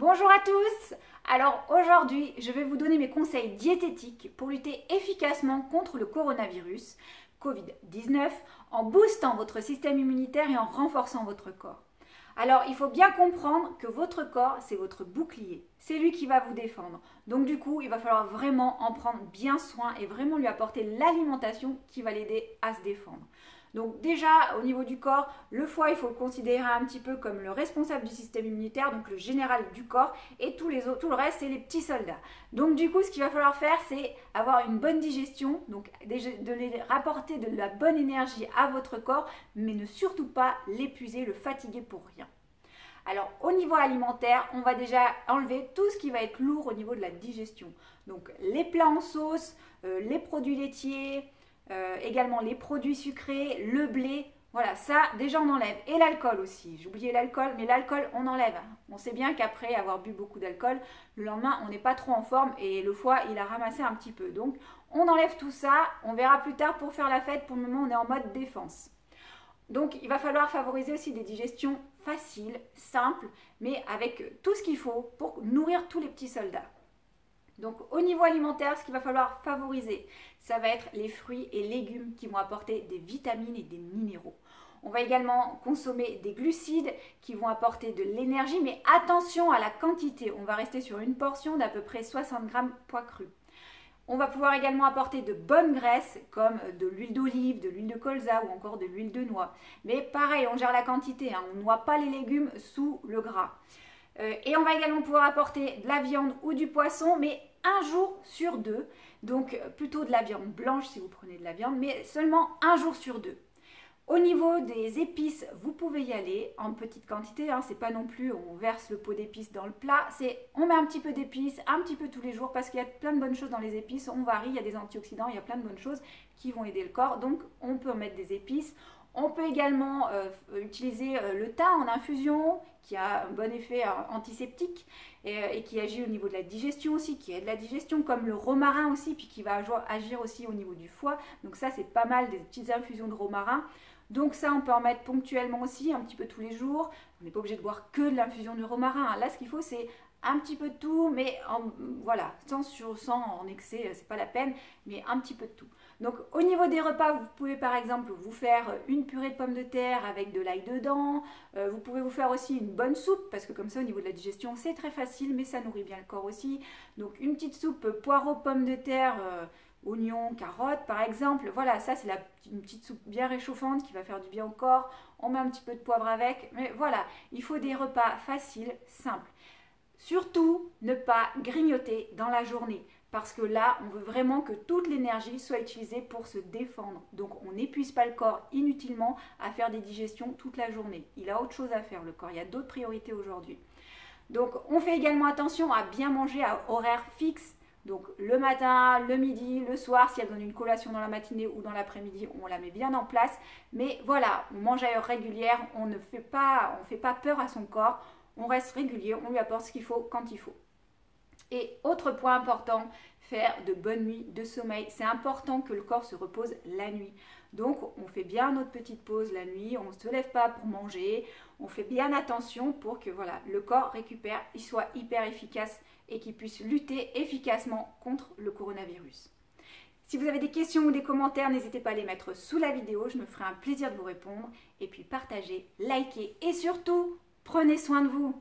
Bonjour à tous. Alors aujourd'hui, je vais vous donner mes conseils diététiques pour lutter efficacement contre le coronavirus Covid-19 en boostant votre système immunitaire et en renforçant votre corps. Alors il faut bien comprendre que votre corps, c'est votre bouclier. C'est lui qui va vous défendre. Donc du coup, il va falloir vraiment en prendre bien soin et vraiment lui apporter l'alimentation qui va l'aider à se défendre. Donc déjà, au niveau du corps, le foie, il faut le considérer un petit peu comme le responsable du système immunitaire, donc le général du corps, et tout le reste, c'est les petits soldats. Donc du coup, ce qu'il va falloir faire, c'est avoir une bonne digestion, donc de les rapporter de la bonne énergie à votre corps, mais ne surtout pas l'épuiser, le fatiguer pour rien. Alors au niveau alimentaire, on va déjà enlever tout ce qui va être lourd au niveau de la digestion. Donc les plats en sauce, les produits laitiers, également les produits sucrés, le blé, voilà, ça déjà on enlève. Et l'alcool aussi, j'ai oublié l'alcool, mais l'alcool on enlève. On sait bien qu'après avoir bu beaucoup d'alcool, le lendemain on n'est pas trop en forme et le foie il a ramassé un petit peu. Donc on enlève tout ça, on verra plus tard pour faire la fête, pour le moment on est en mode défense. Donc il va falloir favoriser aussi des digestions faciles, simples, mais avec tout ce qu'il faut pour nourrir tous les petits soldats. Donc au niveau alimentaire, ce qu'il va falloir favoriser, ça va être les fruits et légumes qui vont apporter des vitamines et des minéraux. On va également consommer des glucides qui vont apporter de l'énergie, mais attention à la quantité. On va rester sur une portion d'à peu près 60 grammes pois crus. On va pouvoir également apporter de bonnes graisses comme de l'huile d'olive, de l'huile de colza ou encore de l'huile de noix. Mais pareil, on gère la quantité, on ne noie pas les légumes sous le gras. Et on va également pouvoir apporter de la viande ou du poisson, mais un jour sur deux. Donc plutôt de la viande blanche si vous prenez de la viande, mais seulement un jour sur deux. Au niveau des épices, vous pouvez y aller en petite quantité, c'est pas non plus on verse le pot d'épices dans le plat, on met un petit peu d'épices, un petit peu tous les jours parce qu'il y a plein de bonnes choses dans les épices, on varie, il y a des antioxydants, il y a plein de bonnes choses qui vont aider le corps, donc on peut mettre des épices. On peut également utiliser le thym en infusion qui a un bon effet antiseptique et qui agit au niveau de la digestion aussi, qui aide la digestion, comme le romarin aussi, puis qui va agir aussi au niveau du foie. Donc ça c'est pas mal, des petites infusions de romarin. Donc ça on peut en mettre ponctuellement aussi, un petit peu tous les jours. On n'est pas obligé de boire que de l'infusion de romarin. Là ce qu'il faut c'est un petit peu de tout, mais voilà, sans en excès, c'est pas la peine, mais un petit peu de tout. Donc au niveau des repas, vous pouvez par exemple vous faire une purée de pommes de terre avec de l'ail dedans. Vous pouvez vous faire aussi une bonne soupe, parce que comme ça au niveau de la digestion c'est très facile, mais ça nourrit bien le corps aussi. Donc une petite soupe poireaux, pommes de terre, oignons, carottes par exemple. Voilà, ça c'est une petite soupe bien réchauffante qui va faire du bien au corps. On met un petit peu de poivre avec, mais voilà, il faut des repas faciles, simples. Surtout, ne pas grignoter dans la journée parce que là, on veut vraiment que toute l'énergie soit utilisée pour se défendre. Donc, on n'épuise pas le corps inutilement à faire des digestions toute la journée. Il a autre chose à faire, le corps. Il y a d'autres priorités aujourd'hui. Donc, on fait également attention à bien manger à horaire fixe. Donc, le matin, le midi, le soir, si elle donne une collation dans la matinée ou dans l'après-midi, on la met bien en place. Mais voilà, on mange à heure régulière, on ne fait pas peur à son corps. On reste régulier, on lui apporte ce qu'il faut quand il faut. Et autre point important, faire de bonnes nuits de sommeil. C'est important que le corps se repose la nuit. Donc on fait bien notre petite pause la nuit, on ne se lève pas pour manger, on fait bien attention pour que voilà, le corps récupère, il soit hyper efficace et qu'il puisse lutter efficacement contre le coronavirus. Si vous avez des questions ou des commentaires, n'hésitez pas à les mettre sous la vidéo, je me ferai un plaisir de vous répondre. Et puis partagez, likez et surtout, prenez soin de vous.